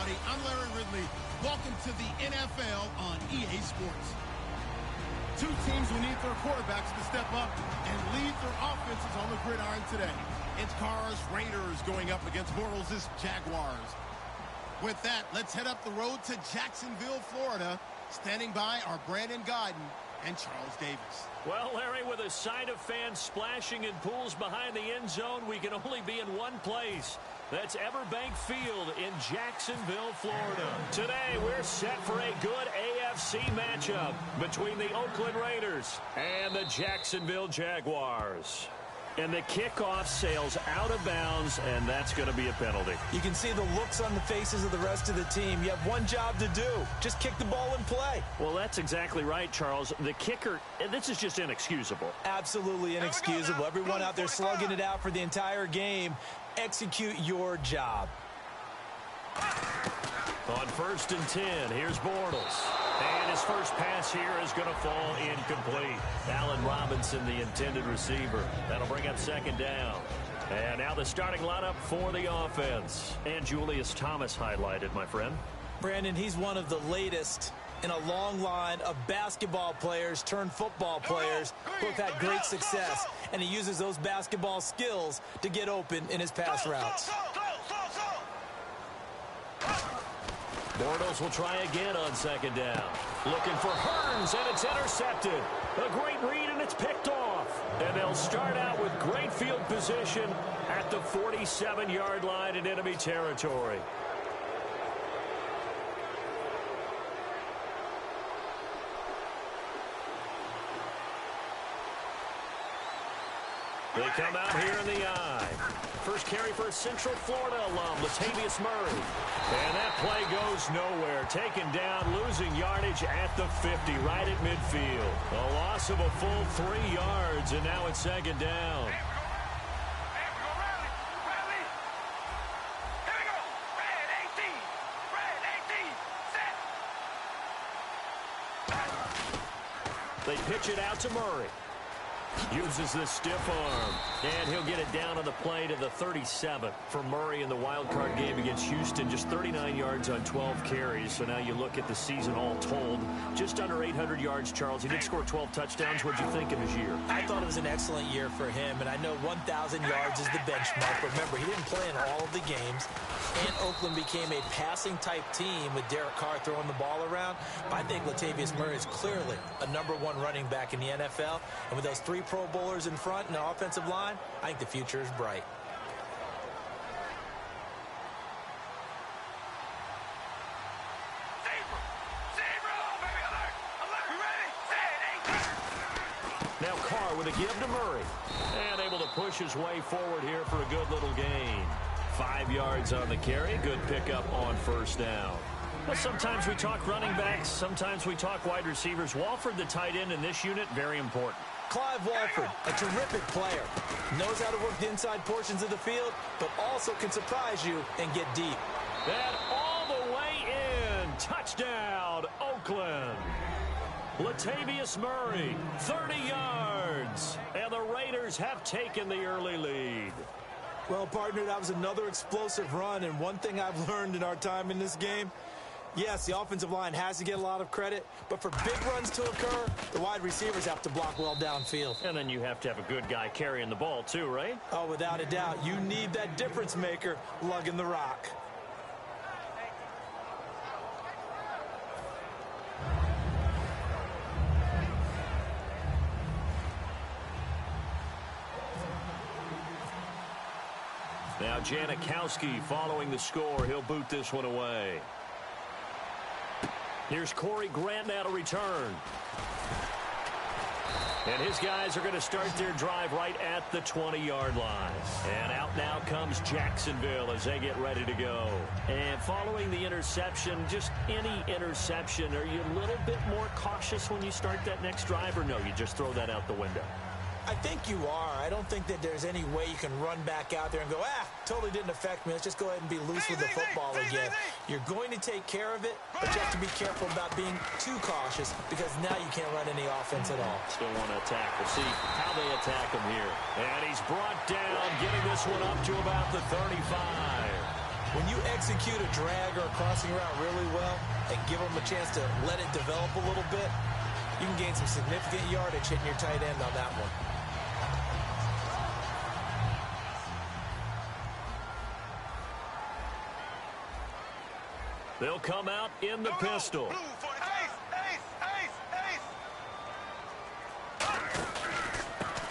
everybody. I'm Larry Ridley. Welcome to the NFL on EA Sports. Two teams will need their quarterbacks to step up and lead their offenses on the gridiron today. It's Carr's Raiders going up against Bortles' Jaguars. With that, let's head up the road to Jacksonville, Florida. Standing by are Brandon Godden and Charles Davis. Well, Larry, with a sight of fans splashing in pools behind the end zone, we can only be in one place. That's Everbank Field in Jacksonville, Florida. Today, we're set for a good AFC matchup between the Oakland Raiders and the Jacksonville Jaguars. And the kickoff sails out of bounds, and that's going to be a penalty. You can see the looks on the faces of the rest of the team. You have one job to do. Just kick the ball and play. Well, that's exactly right, Charles. The kicker, this is just inexcusable. Absolutely inexcusable. Everyone out there slugging it out for the entire game. Execute your job. On 1st and 10, here's Bortles. And his first pass here is going to fall incomplete. Allen Robinson, the intended receiver. That'll bring up 2nd down. And now the starting lineup for the offense. And Julius Thomas highlighted, my friend. Brandon, he's one of the latest in a long line of basketball players turned football players who have had great success. And he uses those basketball skills to get open in his pass routes. Bortles will try again on 2nd down. Looking for Hearns, and it's intercepted. A great read, and it's picked off. And they'll start out with great field position at the 47-yard line in enemy territory. They come out here in the eye. First carry for a Central Florida alum, Latavius Murray. And that play goes nowhere. Taken down, losing yardage at the 50, right at midfield. A loss of a full 3 yards, and now it's 2nd down. They pitch it out to Murray. Uses the stiff arm, and he'll get it down on the play to the 37 for Murray in the wild card game against Houston. Just 39 yards on 12 carries. So now you look at the season all told, just under 800 yards, Charles. He did score 12 touchdowns. What'd you think of his year? I thought it was an excellent year for him, and I know 1,000 yards is the benchmark. But remember, he didn't play in all of the games, and Oakland became a passing-type team with Derek Carr throwing the ball around. But I think Latavius Murray is clearly a #1 running back in the NFL, and with those 3 Pro Bowlers in front and the offensive line, I think the future is bright. Now Carr with a give to Murray. And able to push his way forward here for a good little gain. 5 yards on the carry. Good pickup on 1st down. Well, sometimes we talk running backs. Sometimes we talk wide receivers. Walford, the tight end in this unit, very important. Clive Walford, a terrific player. Knows how to work the inside portions of the field, but also can surprise you and get deep. And all the way in. Touchdown, Oakland. Latavius Murray, 30 yards. And the Raiders have taken the early lead. Well, partner, that was another explosive run. And one thing I've learned in our time in this game, yes, the offensive line has to get a lot of credit, but for big runs to occur, the wide receivers have to block well downfield. And then you have to have a good guy carrying the ball too, right? Oh, without a doubt. You need that difference maker lugging the rock. Now Janikowski following the score. He'll boot this one away. Here's Corey Grant now to return. And his guys are going to start their drive right at the 20-yard line. And out now comes Jacksonville as they get ready to go. And following the interception, just any interception, are you a little bit more cautious when you start that next drive, or no, you just throw that out the window? I think you are. I don't think that there's any way you can run back out there and go, totally didn't affect me. Let's just go ahead and be loose with the football again. You're going to take care of it, but you have to be careful about being too cautious because now you can't run any offense at all. Still want to attack. We'll see how they attack him here. And he's brought down, getting this one up to about the 35. When you execute a drag or a crossing route really well and give them a chance to let it develop a little bit, you can gain some significant yardage hitting your tight end on that one. They'll come out in the pistol.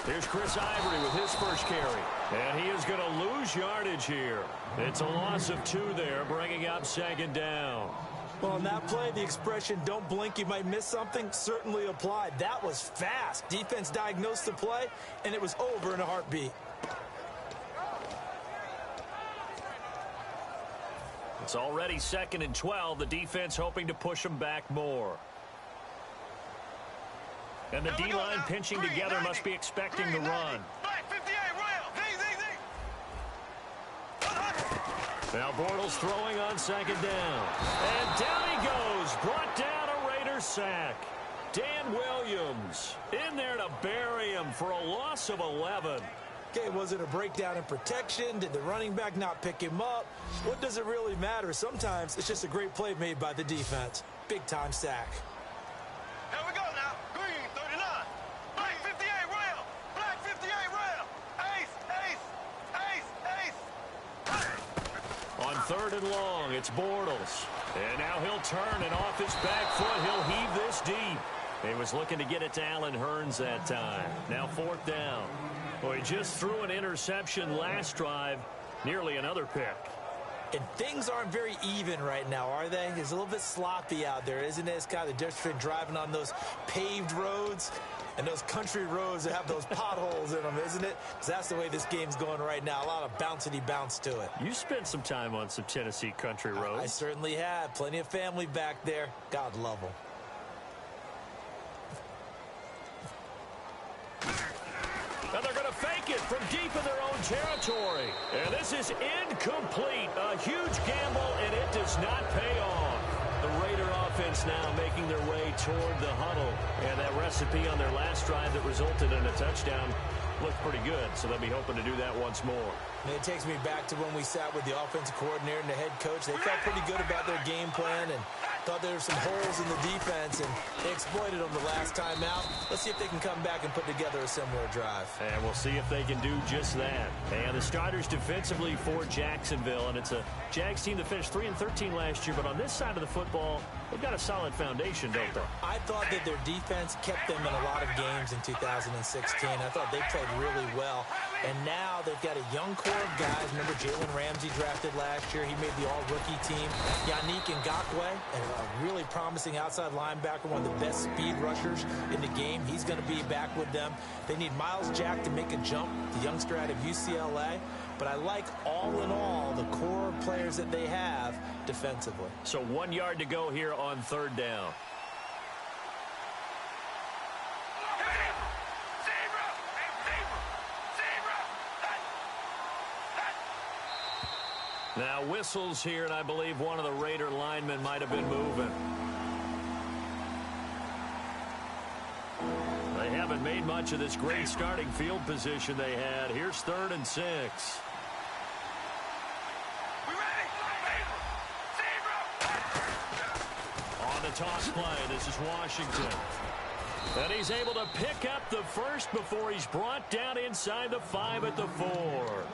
Here's Chris Ivory with his first carry. And he is going to lose yardage here. It's a loss of 2 there, bringing up 2nd down. Well, on that play, the expression, don't blink, you might miss something, certainly applied. That was fast. Defense diagnosed the play, and it was over in a heartbeat. It's already 2nd and 12. The defense hoping to push them back more. And the D-line pinching together must be expecting the run. Now Bortles throwing on 2nd down. And down he goes. Brought down a Raider sack. Dan Williams in there to bury him for a loss of 11. Okay, was it a breakdown in protection? Did the running back not pick him up? What does it really matter? Sometimes it's just a great play made by the defense. Big-time sack. Here we go now. Green, 39. Black 58, rail. Black 58, rail. Ace, ace, ace, ace. On 3rd and long, it's Bortles. And now he'll turn, and off his back foot, he'll heave this deep. He was looking to get it to Allen Hurns that time. Now 4th down. Well, he just threw an interception last drive, nearly another pick. And things aren't very even right now, are they? It's a little bit sloppy out there, isn't it? It's kind of the difference between driving on those paved roads and those country roads that have those potholes in them, isn't it? Because that's the way this game's going right now. A lot of bouncy bounce to it. You spent some time on some Tennessee country roads. I certainly have. Plenty of family back there. God love them. And they're going to fake it from deep in their own territory. And this is incomplete. A huge gamble, and it does not pay off. The Raider offense now making their way toward the huddle. And that recipe on their last drive that resulted in a touchdown looked pretty good. So they'll be hoping to do that once more. And it takes me back to when we sat with the offensive coordinator and the head coach. They felt pretty good about their game plan and thought there were some holes in the defense, and they exploited them the last time out. Let's see if they can come back and put together a similar drive. And we'll see if they can do just that. And the starters defensively for Jacksonville, and it's a Jags team that finished 3-13 last year, but on this side of the football, they've got a solid foundation, don't they? I thought that their defense kept them in a lot of games in 2016. I thought they played really well. And now they've got a young core of guys. Remember Jalen Ramsey drafted last year. He made the all-rookie team. Yannick Ngakoue, a really promising outside linebacker, one of the best speed rushers in the game. He's going to be back with them. They need Miles Jack to make a jump, the youngster out of UCLA. But I like, all in all, the core of players that they have defensively. So 1 yard to go here on 3rd down. Now whistles here, and I believe one of the Raider linemen might have been moving. They haven't made much of this great starting field position they had. Here's 3rd and 6. On the toss play, this is Washington. And he's able to pick up the first before he's brought down inside the 5 at the 4.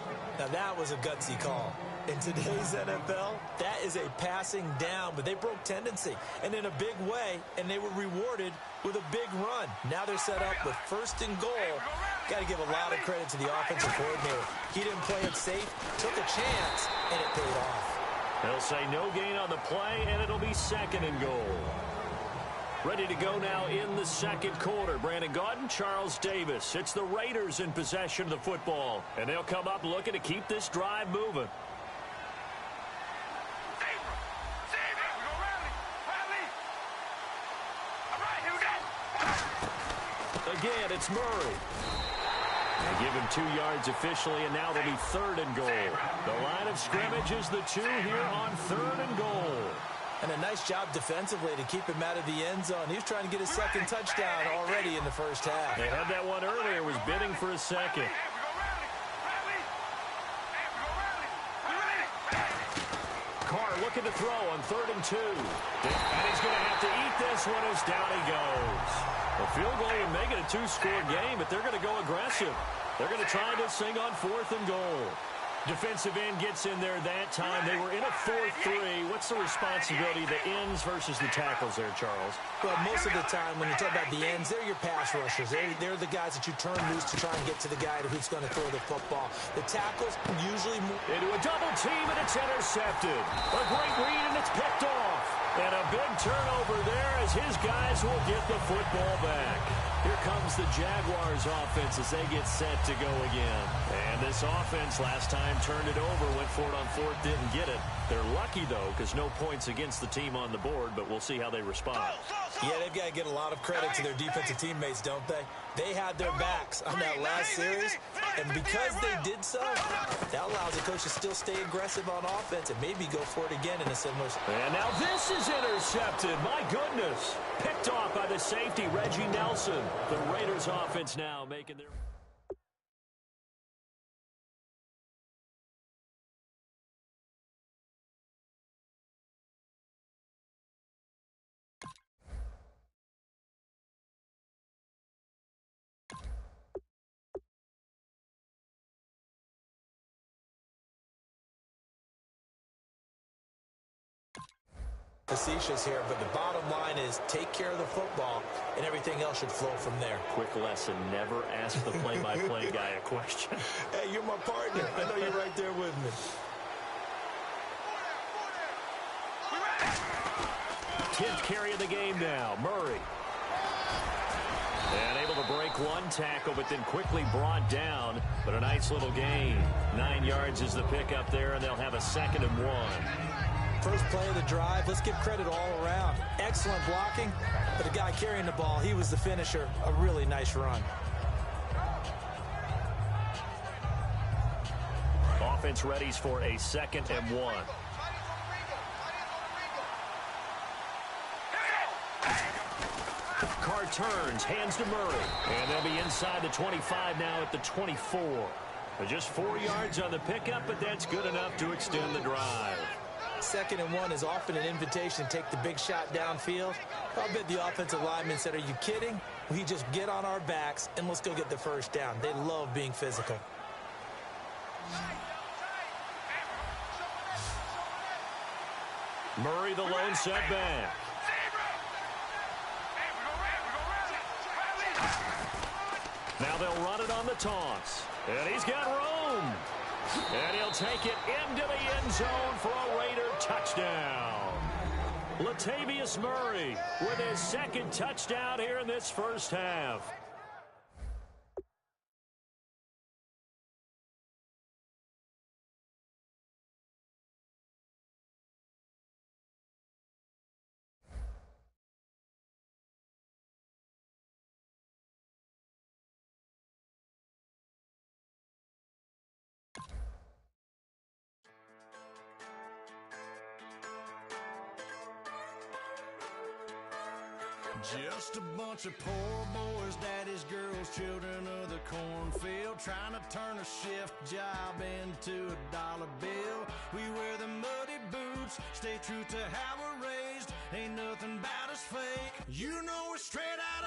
Now that was a gutsy call. In today's NFL, that is a passing down, but they broke tendency and in a big way, and they were rewarded with a big run. Now they're set up with 1st and goal. Got to give a lot of credit to the offensive coordinator. He didn't play it safe, took a chance, and it paid off. They'll say no gain on the play, and it'll be 2nd and goal. Ready to go now in the 2nd quarter. Brandon Gaudin, Charles Davis. It's the Raiders in possession of the football, and they'll come up looking to keep this drive moving. Again, it's Murray. They give him 2 yards officially, and now it'll be 3rd and goal. The line of scrimmage is the 2 here on 3rd and goal. And a nice job defensively to keep him out of the end zone. He was trying to get his 2nd touchdown already in the first half. They had that one earlier, was bidding for a 2nd. looking to throw on 3rd and 2. And he's going to have to eat this one as down he goes. A field goal would make it a 2-score game, but they're going to go aggressive. They're going to try this thing on 4th and goal. Defensive end gets in there that time. They were in a 4-3. What's the responsibility of the ends versus the tackles there, Charles? Well, most of the time when you talk about the ends, they're your pass rushers. They're the guys that you turn loose to try and get to the guy who's going to throw the football. The tackles usually move into a double team, and it's intercepted. A great read, and it's picked off. And a big turnover there as his guys will get the football back. Here comes the Jaguars offense as they get set to go again. And this offense last time turned it over, went for it on 4th, didn't get it. They're lucky, though, because no points against the team on the board, but we'll see how they respond. Yeah, they've got to get a lot of credit to their defensive teammates, don't they? They had their backs on that last series, and because they did so, that allows the coach to still stay aggressive on offense and maybe go for it again in a similar... And now this is intercepted. My goodness. Picked off by the safety, Reggie Nelson. The Raiders offense now making their... facetious here, but the bottom line is take care of the football, and everything else should flow from there. Quick lesson, never ask the play-by-play guy a question. Hey, you're my partner. I know you're right there with me. 10th carry of the game now, Murray. And able to break one tackle, but then quickly brought down. But a nice little gain. 9 yards is the pickup there, and they'll have a 2nd and 1. First play of the drive, let's give credit all around. Excellent blocking, but the guy carrying the ball, he was the finisher. A really nice run. Offense readies for a 2nd and 1. Carr turns, hands to Murray. And they'll be inside the 25 now at the 24. Just 4 yards on the pickup, but that's good enough to extend the drive. 2nd and 1 is often an invitation to take the big shot downfield. I bet the offensive lineman said, are you kidding? We just get on our backs and let's go get the first down. They love being physical. Murray the lone setback. Now they'll run it on the toss. And he's got room. And he'll take it into the end zone for a Raider touchdown. Latavius Murray with his 2nd touchdown here in this first half. Just a bunch of poor boys, daddies, girls, children of the cornfield, trying to turn a shift job into a dollar bill. We wear the muddy boots, stay true to how we're raised. Ain't nothing about us fake. You know we're straight out